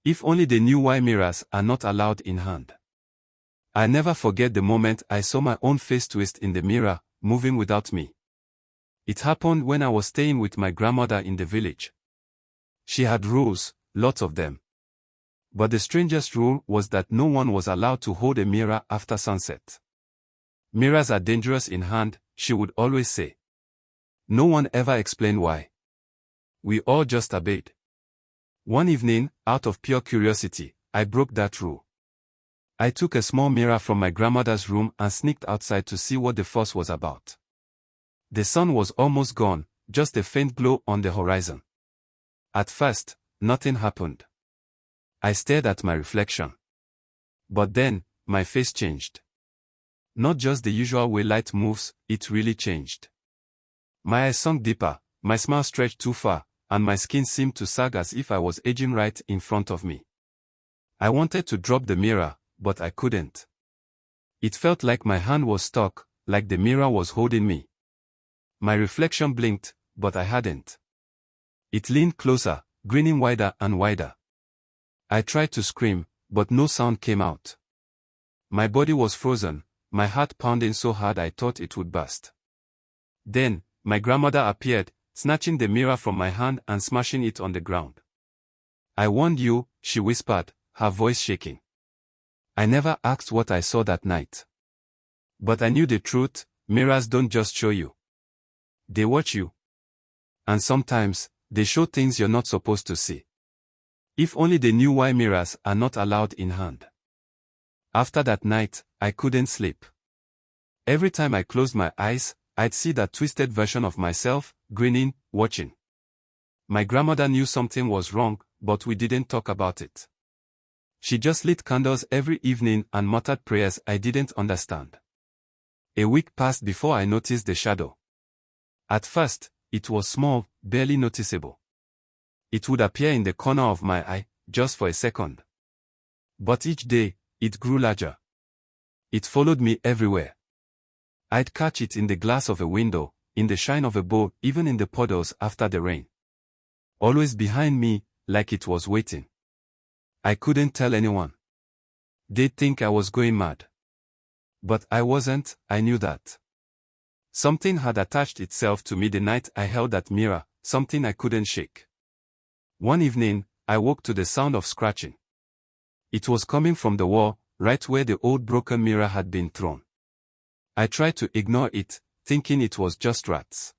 If only they knew why mirrors are not allowed in hand. I never forget the moment I saw my own face twist in the mirror, moving without me. It happened when I was staying with my grandmother in the village. She had rules, lots of them. But the strangest rule was that no one was allowed to hold a mirror after sunset. Mirrors are dangerous in hand, she would always say. No one ever explained why. We all just obeyed. One evening, out of pure curiosity, I broke that rule. I took a small mirror from my grandmother's room and sneaked outside to see what the fuss was about. The sun was almost gone, just a faint glow on the horizon. At first, nothing happened. I stared at my reflection. But then, my face changed. Not just the usual way light moves, it really changed. My eyes sunk deeper, my smile stretched too far, and my skin seemed to sag as if I was aging right in front of me. I wanted to drop the mirror, but I couldn't. It felt like my hand was stuck, like the mirror was holding me. My reflection blinked, but I hadn't. It leaned closer, grinning wider and wider. I tried to scream, but no sound came out. My body was frozen, my heart pounding so hard I thought it would burst. Then, my grandmother appeared, snatching the mirror from my hand and smashing it on the ground. I warned you, she whispered, her voice shaking. I never asked what I saw that night. But I knew the truth, mirrors don't just show you. They watch you. And sometimes, they show things you're not supposed to see. If only they knew why mirrors are not allowed in hand. After that night, I couldn't sleep. Every time I closed my eyes, I'd see that twisted version of myself, grinning, watching. My grandmother knew something was wrong, but we didn't talk about it. She just lit candles every evening and muttered prayers I didn't understand. A week passed before I noticed the shadow. At first, it was small, barely noticeable. It would appear in the corner of my eye, just for a second. But each day, it grew larger. It followed me everywhere. I'd catch it in the glass of a window, in the shine of a bowl, even in the puddles after the rain. Always behind me, like it was waiting. I couldn't tell anyone. They'd think I was going mad. But I wasn't, I knew that. Something had attached itself to me the night I held that mirror, something I couldn't shake. One evening, I woke to the sound of scratching. It was coming from the wall, right where the old broken mirror had been thrown. I tried to ignore it, thinking it was just rats.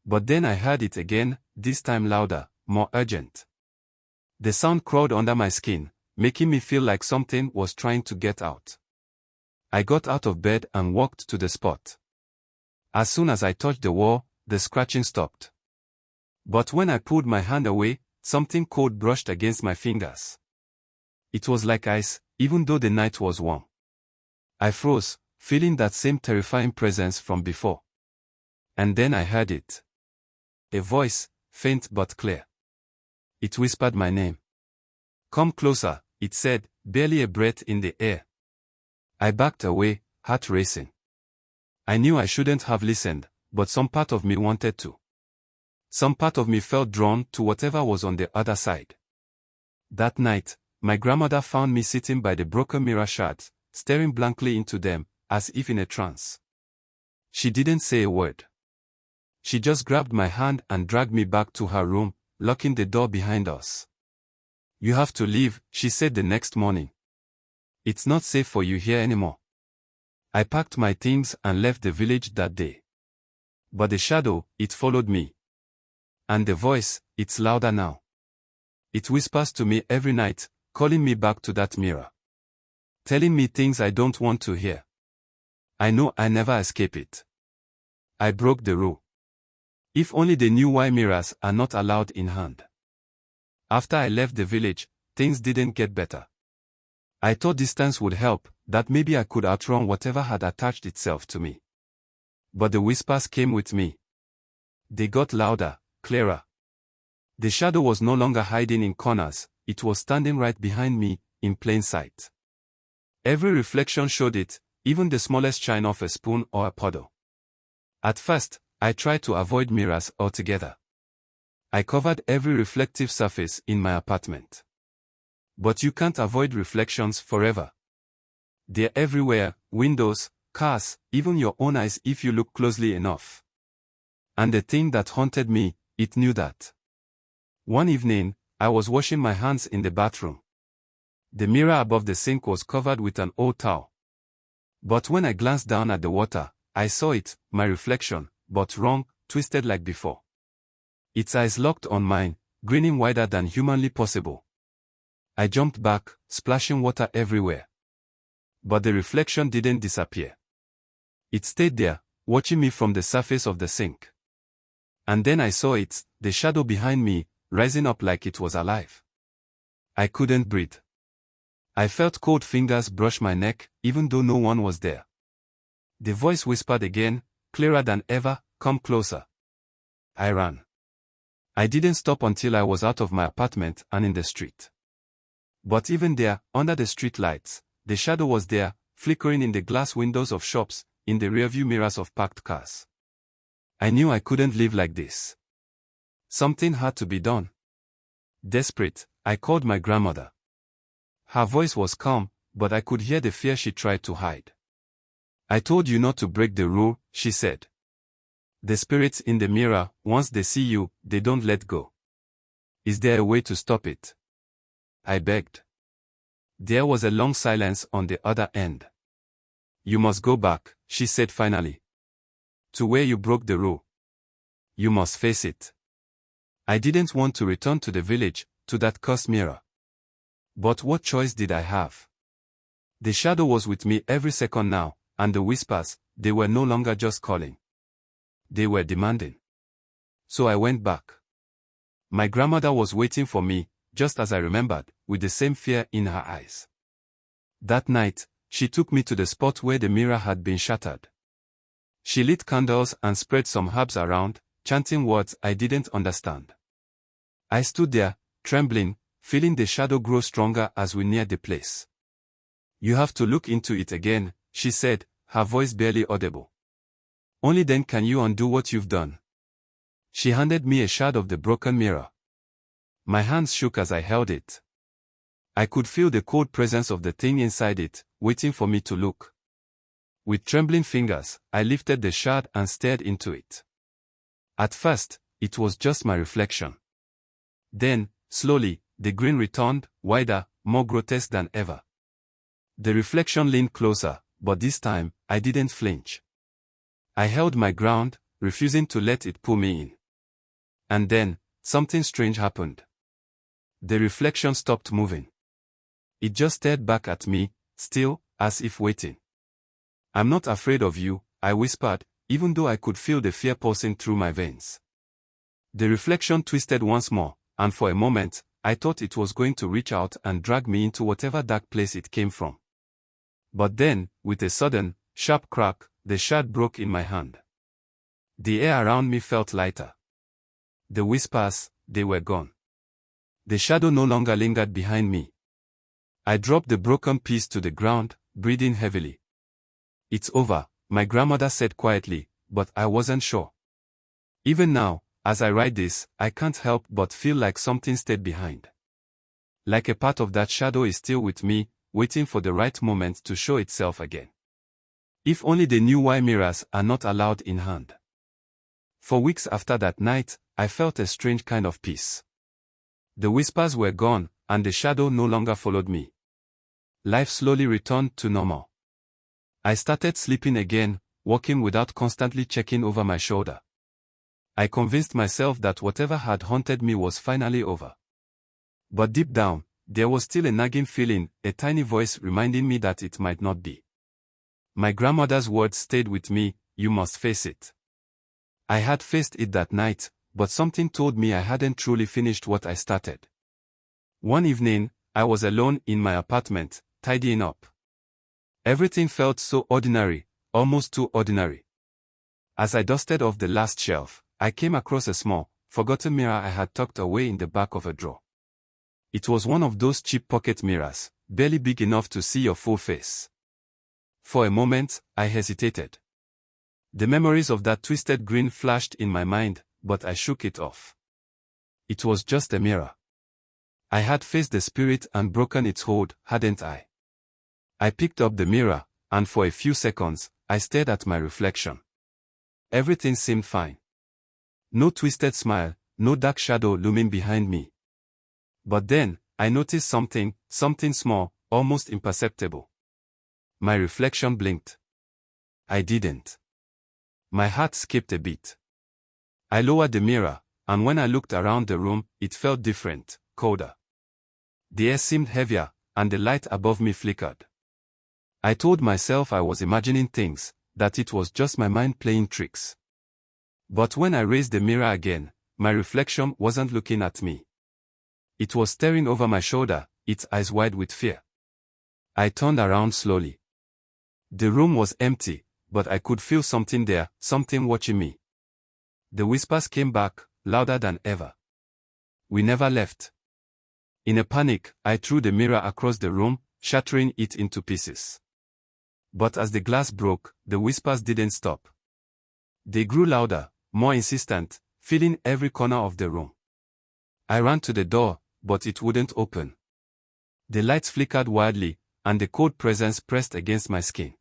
But then I heard it again, this time louder, more urgent. The sound crawled under my skin, making me feel like something was trying to get out. I got out of bed and walked to the spot. As soon as I touched the wall, the scratching stopped. But when I pulled my hand away, something cold brushed against my fingers. It was like ice, even though the night was warm. I froze, feeling that same terrifying presence from before. And then I heard it. A voice, faint but clear. It whispered my name. Come closer, it said, barely a breath in the air. I backed away, heart racing. I knew I shouldn't have listened, but some part of me wanted to. Some part of me felt drawn to whatever was on the other side. That night, my grandmother found me sitting by the broken mirror shards, staring blankly into them, as if in a trance. She didn't say a word. She just grabbed my hand and dragged me back to her room, locking the door behind us. You have to leave, she said the next morning. It's not safe for you here anymore. I packed my things and left the village that day. But the shadow, it followed me. And the voice, it's louder now. It whispers to me every night, calling me back to that mirror. Telling me things I don't want to hear. I know I never escape it. I broke the rule. If only they knew why mirrors are not allowed in hand. After I left the village, things didn't get better. I thought distance would help, that maybe I could outrun whatever had attached itself to me. But the whispers came with me. They got louder, clearer. The shadow was no longer hiding in corners, it was standing right behind me, in plain sight. Every reflection showed it, even the smallest shine of a spoon or a puddle. At first, I tried to avoid mirrors altogether. I covered every reflective surface in my apartment. But you can't avoid reflections forever. They're everywhere, windows, cars, even your own eyes if you look closely enough. And the thing that haunted me, it knew that. One evening, I was washing my hands in the bathroom. The mirror above the sink was covered with an old towel. But when I glanced down at the water, I saw it, my reflection, but wrong, twisted like before. Its eyes locked on mine, grinning wider than humanly possible. I jumped back, splashing water everywhere. But the reflection didn't disappear. It stayed there, watching me from the surface of the sink. And then I saw it, the shadow behind me, rising up like it was alive. I couldn't breathe. I felt cold fingers brush my neck, even though no one was there. The voice whispered again, clearer than ever, "Come closer." I ran. I didn't stop until I was out of my apartment and in the street. But even there, under the street lights, the shadow was there, flickering in the glass windows of shops, in the rearview mirrors of parked cars. I knew I couldn't live like this. Something had to be done. Desperate, I called my grandmother. Her voice was calm, but I could hear the fear she tried to hide. "I told you not to break the rule," she said. "The spirits in the mirror, once they see you, they don't let go. Is there a way to stop it?" I begged. There was a long silence on the other end. "You must go back," she said finally. "To where you broke the rule. You must face it." I didn't want to return to the village, to that cursed mirror. But what choice did I have? The shadow was with me every second now, and the whispers, they were no longer just calling. They were demanding. So I went back. My grandmother was waiting for me, just as I remembered, with the same fear in her eyes. That night, she took me to the spot where the mirror had been shattered. She lit candles and spread some herbs around, chanting words I didn't understand. I stood there, trembling, feeling the shadow grow stronger as we neared the place. "You have to look into it again," she said, her voice barely audible. "Only then can you undo what you've done." She handed me a shard of the broken mirror. My hands shook as I held it. I could feel the cold presence of the thing inside it, waiting for me to look. With trembling fingers, I lifted the shard and stared into it. At first, it was just my reflection. Then, slowly, the grin returned, wider, more grotesque than ever. The reflection leaned closer, but this time, I didn't flinch. I held my ground, refusing to let it pull me in. And then, something strange happened. The reflection stopped moving. It just stared back at me, still, as if waiting. "I'm not afraid of you," I whispered, even though I could feel the fear pulsing through my veins. The reflection twisted once more, and for a moment, I thought it was going to reach out and drag me into whatever dark place it came from. But then, with a sudden, sharp crack, the shard broke in my hand. The air around me felt lighter. The whispers, they were gone. The shadow no longer lingered behind me. I dropped the broken piece to the ground, breathing heavily. "It's over," my grandmother said quietly, but I wasn't sure. Even now, as I write this, I can't help but feel like something stayed behind. Like a part of that shadow is still with me, waiting for the right moment to show itself again. If only they knew why mirrors are not allowed in hand. For weeks after that night, I felt a strange kind of peace. The whispers were gone, and the shadow no longer followed me. Life slowly returned to normal. I started sleeping again, walking without constantly checking over my shoulder. I convinced myself that whatever had haunted me was finally over. But deep down, there was still a nagging feeling, a tiny voice reminding me that it might not be. My grandmother's words stayed with me, "You must face it." I had faced it that night, but something told me I hadn't truly finished what I started. One evening, I was alone in my apartment, tidying up. Everything felt so ordinary, almost too ordinary. As I dusted off the last shelf, I came across a small, forgotten mirror I had tucked away in the back of a drawer. It was one of those cheap pocket mirrors, barely big enough to see your full face. For a moment, I hesitated. The memories of that twisted grin flashed in my mind, but I shook it off. It was just a mirror. I had faced the spirit and broken its hold, hadn't I? I picked up the mirror, and for a few seconds, I stared at my reflection. Everything seemed fine. No twisted smile, no dark shadow looming behind me. But then, I noticed something small, almost imperceptible. My reflection blinked. I didn't. My heart skipped a beat. I lowered the mirror, and when I looked around the room, it felt different, colder. The air seemed heavier, and the light above me flickered. I told myself I was imagining things, that it was just my mind playing tricks. But when I raised the mirror again, my reflection wasn't looking at me. It was staring over my shoulder, its eyes wide with fear. I turned around slowly. The room was empty, but I could feel something there, something watching me. The whispers came back, louder than ever. We never left. In a panic, I threw the mirror across the room, shattering it into pieces. But as the glass broke, the whispers didn't stop. They grew louder, more insistent, filling every corner of the room. I ran to the door, but it wouldn't open. The lights flickered wildly, and the cold presence pressed against my skin.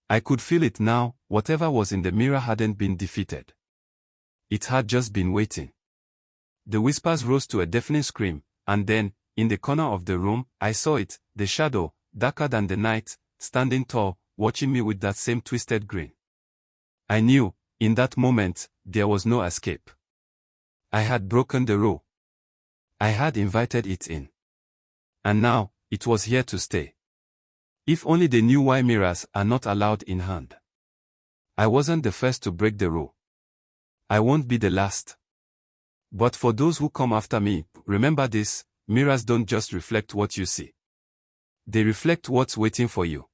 I could feel it now, whatever was in the mirror hadn't been defeated. It had just been waiting. The whispers rose to a deafening scream, and then, in the corner of the room, I saw it, the shadow, darker than the night, standing tall, watching me with that same twisted grin. I knew, in that moment, there was no escape. I had broken the rule. I had invited it in. And now, it was here to stay. If only they knew why mirrors are not allowed in hand. I wasn't the first to break the rule. I won't be the last. But for those who come after me, remember this, mirrors don't just reflect what you see. They reflect what's waiting for you.